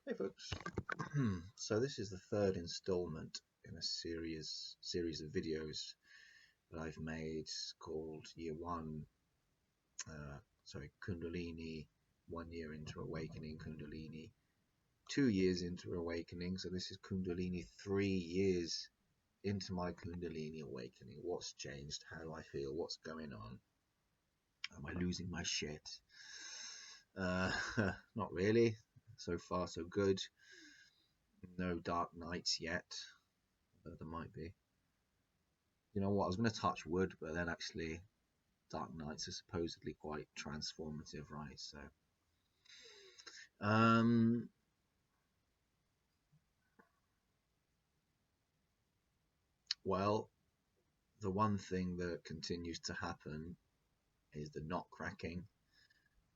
Hey folks, so this is the third installment in a series of videos that I've made called Year One, Kundalini, 1 year into awakening Kundalini, 2 years into awakening. So this is Kundalini, 3 years into my Kundalini awakening. What's changed? How do I feel? What's going on? Am I losing my shit? Uh, Not really. So far, so good. No dark nights yet. There might be. You know what? I was going to touch wood, but then actually, dark nights are supposedly quite transformative, right? So, um, well, the one thing that continues to happen is the knot cracking,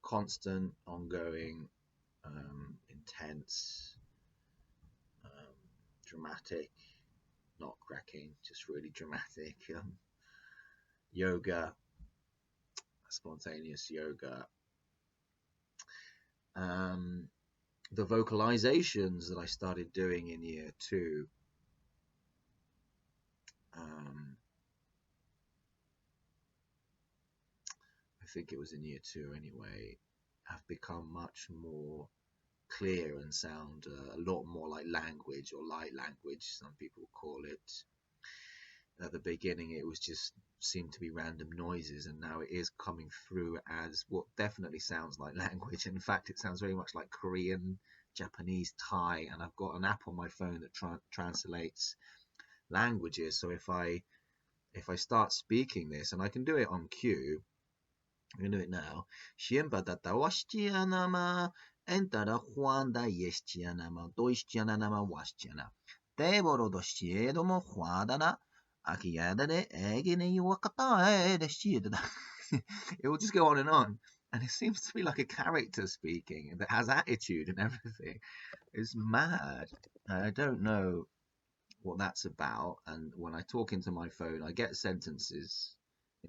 constant, ongoing, intense, um, dramatic knot cracking, just really dramatic. Yoga, spontaneous yoga. Um, the vocalizations that I started doing in year two, um, I think it was in year two anyway, have become much more clear and sound a lot more like language, or light language, some people call it. At the beginning, it was just seemed to be random noises, and now it is coming through as what definitely sounds like language. In fact, it sounds very much like Korean, Japanese, Thai, and I've got an app on my phone that translates languages. So if I start speaking this, and I can do it on cue, I'm going to do it now. Siempre tatawastianama, entara Juanda yestianama, doistianama wastiana. Teboro dostiedomo Juadana, Akiadane, Egine Wakata, destieda. It will just go on and on. And it seems to be like a character speaking that has attitude and everything. It's mad. I don't know what that's about. And when I talk into my phone, I get sentences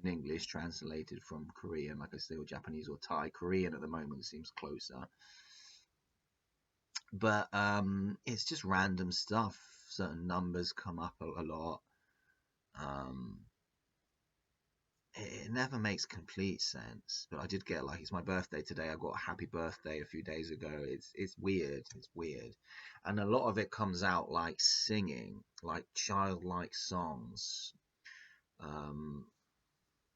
in English translated from Korean, like I say, or Japanese or Thai. Korean at the moment seems closer, but it's just random stuff. Certain numbers come up a lot. Um, it never makes complete sense, but I did get, like, it's my birthday today. I got a happy birthday a few days ago. It's weird. It's weird, and a lot of it comes out like singing, like childlike songs. Um,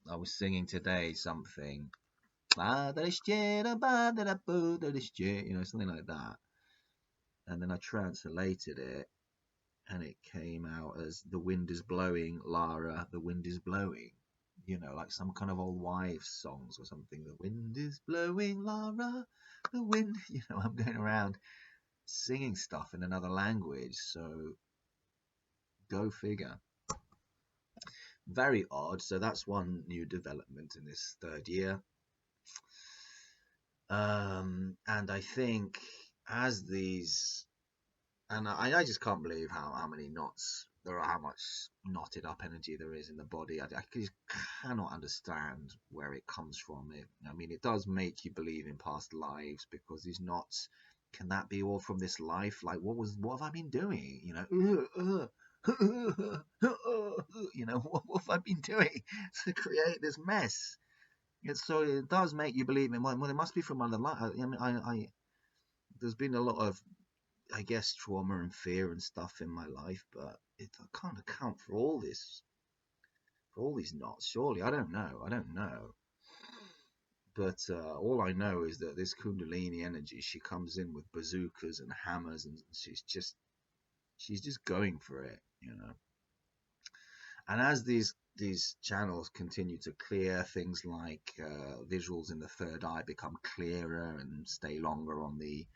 I was singing today something, you know, something like that, and then I translated it, and it came out as "The wind is blowing, Lara. The wind is blowing." You know, like some kind of old wives' songs or something. The wind is blowing, Lara. The wind. You know, I'm going around singing stuff in another language. So go figure. Very odd. So that's one new development in this third year. And I think as these, and I just can't believe how many knots there are, how much knotted up energy there is in the body. I just cannot understand where it comes from. I mean, it does make you believe in past lives, because these knots, can that be all from this life? Like, what have I been doing? You know, you know, what have I been doing to create this mess? So it does make you believe in, well, it must be from other life. I mean, there's been a lot of, I guess, trauma and fear and stuff in my life, but I can't account for all these knots. Surely, I don't know. I don't know. But all I know is that this Kundalini energy, she comes in with bazookas and hammers, and she's just going for it, you know. And as these channels continue to clear, things like visuals in the third eye become clearer and stay longer on the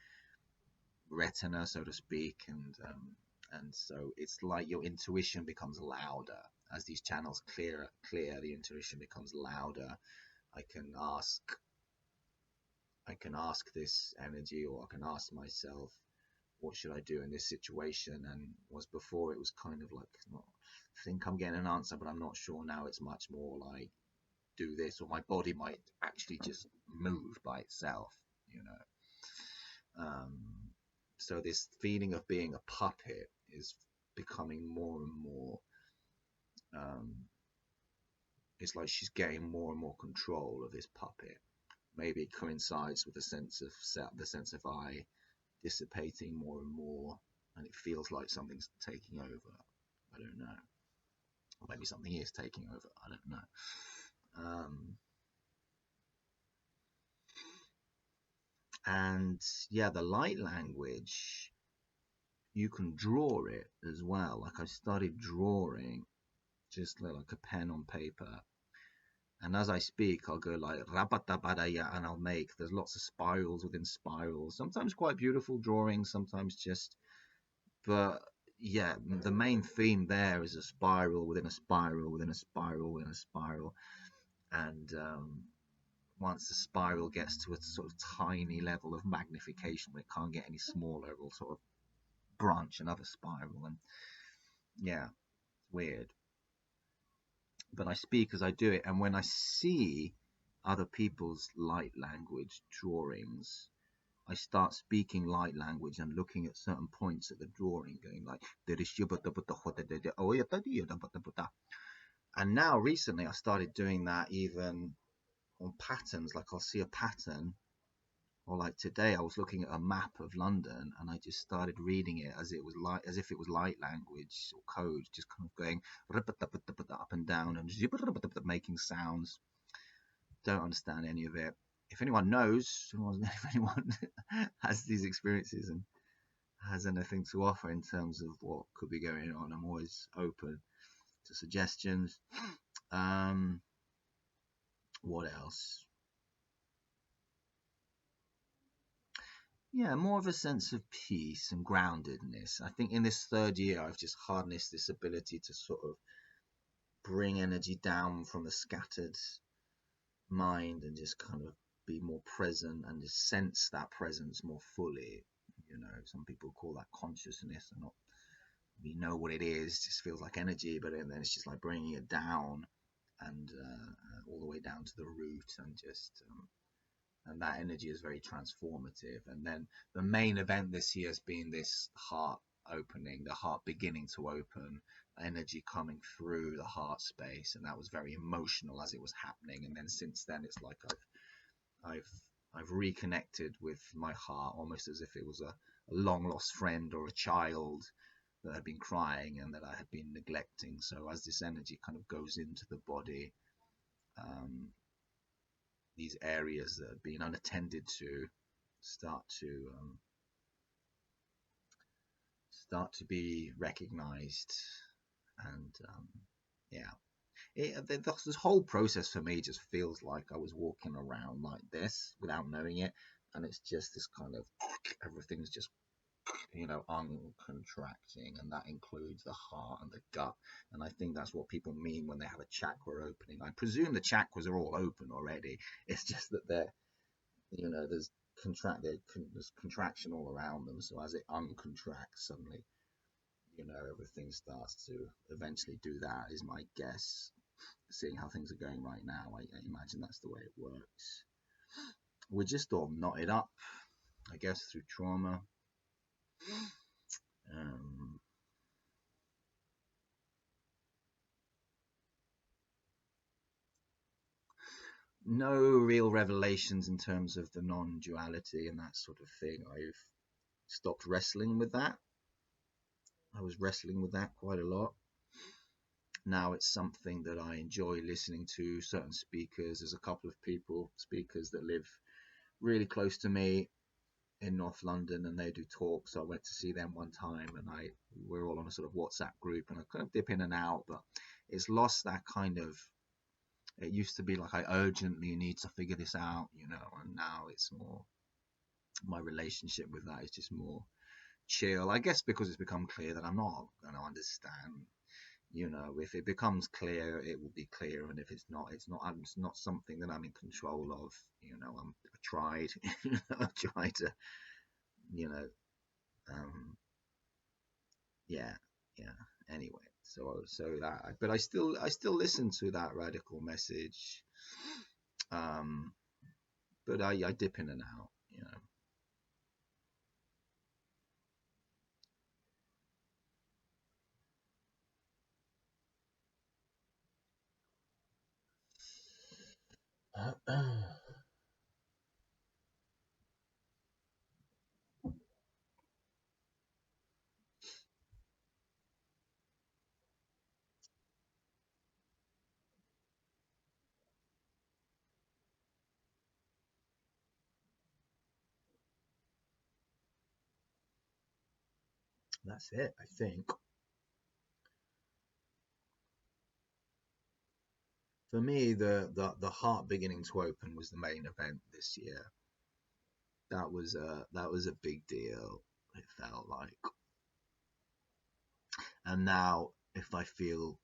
retina, so to speak, and so it's like your intuition becomes louder as these channels clear. The intuition becomes louder. I can ask, this energy, or I can ask myself, what should I do in this situation? And was before, it was kind of like, I think I'm getting an answer, but I'm not sure. Now it's much more like, do this, or my body might actually just move by itself, you know. So this feeling of being a puppet is becoming more and more. It's like she's getting more and more control of this puppet. Maybe it coincides with the sense of I dissipating more and more, and it feels like something's taking over. I don't know. Or maybe something is taking over. I don't know. And yeah, the light language, you can draw it as well. Like I started drawing just like a pen on paper. And as I speak, I'll go like rabatabadaya, and I'll make, there's lots of spirals within spirals. Sometimes quite beautiful drawings, sometimes just, but yeah, the main theme there is a spiral within a spiral within a spiral within a spiral. And once the spiral gets to a sort of tiny level of magnification where it can't get any smaller, it will sort of branch another spiral. And yeah, it's weird. But I speak as I do it, and when I see other people's light language drawings, I start speaking light language and looking at certain points at the drawing, going like, and now recently I started doing that even on patterns. Like I'll see a pattern, or like today I was looking at a map of London and I just started reading it as if it was light language or code, just kind of going up and down and making sounds. Don't understand any of it. If anyone knows, if anyone has these experiences and has anything to offer in terms of what could be going on, I'm always open to suggestions. What else? Yeah, more of a sense of peace and groundedness. I think in this third year, I've just harnessed this ability to sort of bring energy down from a scattered mind and just kind of be more present and just sense that presence more fully. You know, some people call that consciousness, and not we know what it is. It just feels like energy, but then it's just like bringing it down and all the way down to the root, and just and that energy is very transformative. And then the main event this year has been this heart opening, the heart beginning to open, energy coming through the heart space, and that was very emotional as it was happening. And then since then, it's like I've reconnected with my heart, almost as if it was a long lost friend or a child that had been crying and that I had been neglecting. So as this energy kind of goes into the body, these areas that have been unattended to start to be recognized. And yeah, this whole process for me just feels like I was walking around like this without knowing it, and it's just this kind of everything's just uncontracting, and that includes the heart and the gut. And I think that's what people mean when they have a chakra opening. I presume the chakras are all open already. It's just that there's contraction all around them. So as it uncontracts, suddenly, everything starts to eventually do that, is my guess. Seeing how things are going right now, I imagine that's the way it works. We're just all knotted up, I guess, through trauma. No real revelations in terms of the non-duality and that sort of thing. I've stopped wrestling with that. I was wrestling with that quite a lot. Now it's something that I enjoy listening to. Certain speakers, there's a couple of speakers that live really close to me in North London, and they do talks. So I went to see them one time, and we're all on a sort of WhatsApp group, and I kind of dip in and out, but it's lost that kind of. It used to be like I urgently need to figure this out, and now it's more, my relationship with that is just more chill. I guess because it's become clear that I'm not going to understand. If it becomes clear, it will be clear, and if it's not, it's not. It's not something that I'm in control of. I tried. I tried to, yeah. Anyway, so that, but I still listen to that radical message. But I dip in and out. That's it, I think. For me, the heart beginning to open was the main event this year. That was a big deal. It felt like, and now if I feel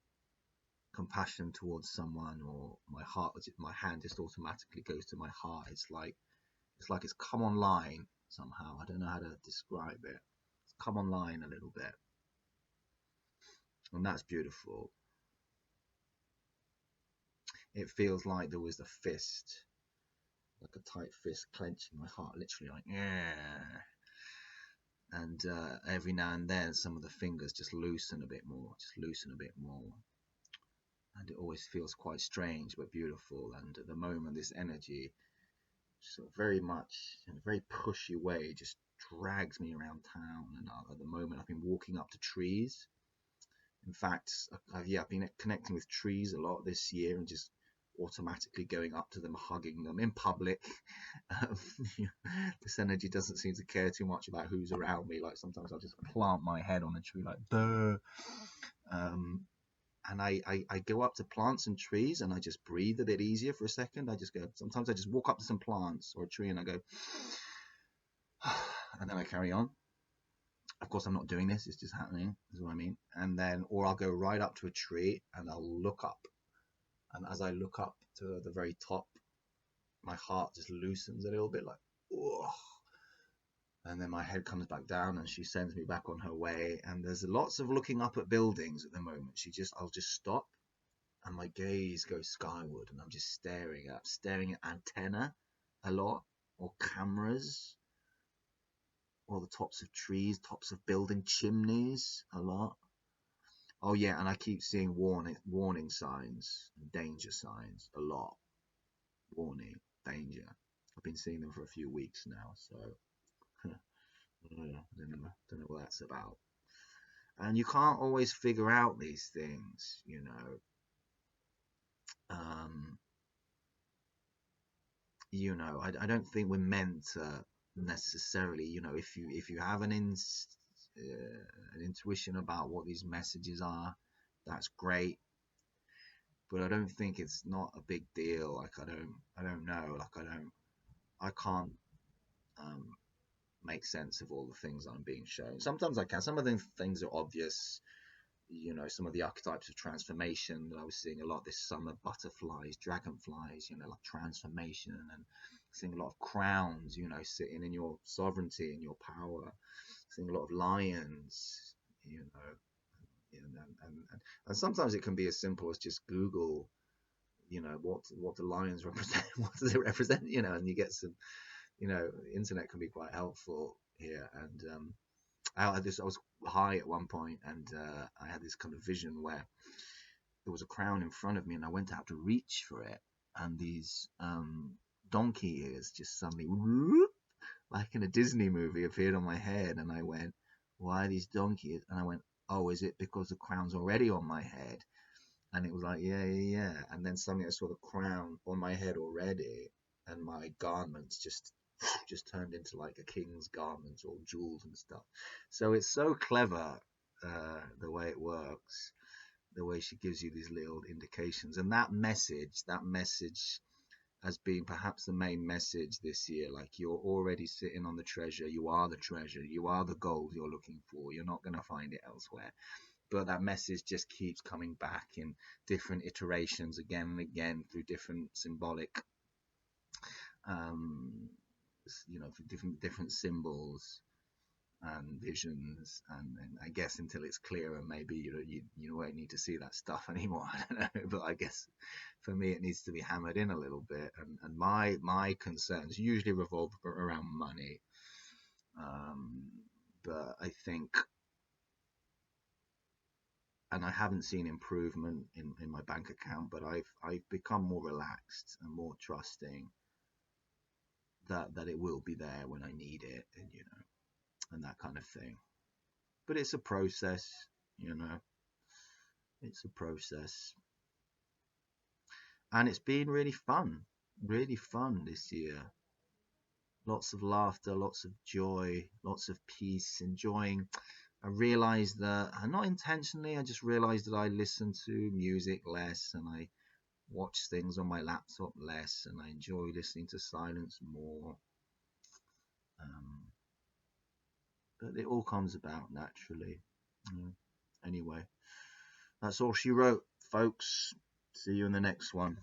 compassion towards someone, or my hand just automatically goes to my heart. It's like it's come online somehow. I don't know how to describe it. It's come online a little bit, and that's beautiful. It feels like there was a fist, like a tight fist clenching my heart, literally like yeah. And every now and then, some of the fingers just loosen a bit more, just loosen a bit more, and it always feels quite strange but beautiful. And at the moment, this energy, so very much in a very pushy way, just drags me around town. And at the moment, I've been walking up to trees. In fact, I've been connecting with trees a lot this year, and just automatically going up to them, hugging them in public. Um, this energy doesn't seem to care too much about who's around me. Like sometimes I'll just plant my head on a tree, like duh. Um, and I go up to plants and trees, and I just breathe a bit easier for a second. Sometimes I just walk up to some plants or a tree and I go, and then I carry on. Of course, I'm not doing this, it's just happening, is what I mean. And then, or I'll go right up to a tree and I'll look up. And as I look up to the very top, my heart just loosens a little bit, like, oh. And then my head comes back down and she sends me back on her way. And there's lots of looking up at buildings at the moment. I'll just stop and my gaze goes skyward, and I'm just staring at antenna a lot, or cameras, or the tops of trees, tops of building chimneys a lot. Oh yeah, and I keep seeing warning signs and danger signs a lot. Warning, danger. I've been seeing them for a few weeks now, so I don't know what that's about. And you can't always figure out these things, you know. Um, I don't think we're meant to necessarily, if you have an intuition about what these messages are, that's great. But I don't think it's not a big deal. Like I don't know. Like I can't um, make sense of all the things I'm being shown. Sometimes I can. Some of the things are obvious. Some of the archetypes of transformation that I was seeing a lot this summer: butterflies, dragonflies, like transformation, and seeing a lot of crowns, sitting in your sovereignty and your power, seeing a lot of lions, and sometimes it can be as simple as just Google, what the lions represent, what does it represent, and you get some, internet can be quite helpful here. And I was high at one point, and I had this kind of vision where there was a crown in front of me, and I went out to reach for it, and these donkey ears just suddenly, whoop, like in a Disney movie, appeared on my head, and I went, "Why are these donkey ears?" And I went, "Oh, is it because the crown's already on my head?" And it was like, yeah, yeah, yeah. And then suddenly I saw the crown on my head already, and my garments just turned into like a king's garments, all jewels and stuff. So it's so clever, the way it works, the way she gives you these little indications. And that message has been perhaps the main message this year. Like, you're already sitting on the treasure. You are the treasure. You are the gold you're looking for. You're not going to find it elsewhere. But that message just keeps coming back in different iterations again and again, through different symbolic, um, different symbols and visions, and I guess until it's clearer, maybe you won't need to see that stuff anymore. I don't know, but I guess for me it needs to be hammered in a little bit, and my concerns usually revolve around money, but I think and I haven't seen improvement in my bank account, but I've become more relaxed and more trusting that it will be there when I need it, and and that kind of thing. But it's a process, you know. It's a process, and it's been really fun this year. Lots of laughter, lots of joy, lots of peace, enjoying. I realized that, not intentionally, I just realized that I listen to music less and I watch things on my laptop less and I enjoy listening to silence more. Um, but it all comes about naturally. Anyway, that's all she wrote, folks. See you in the next one.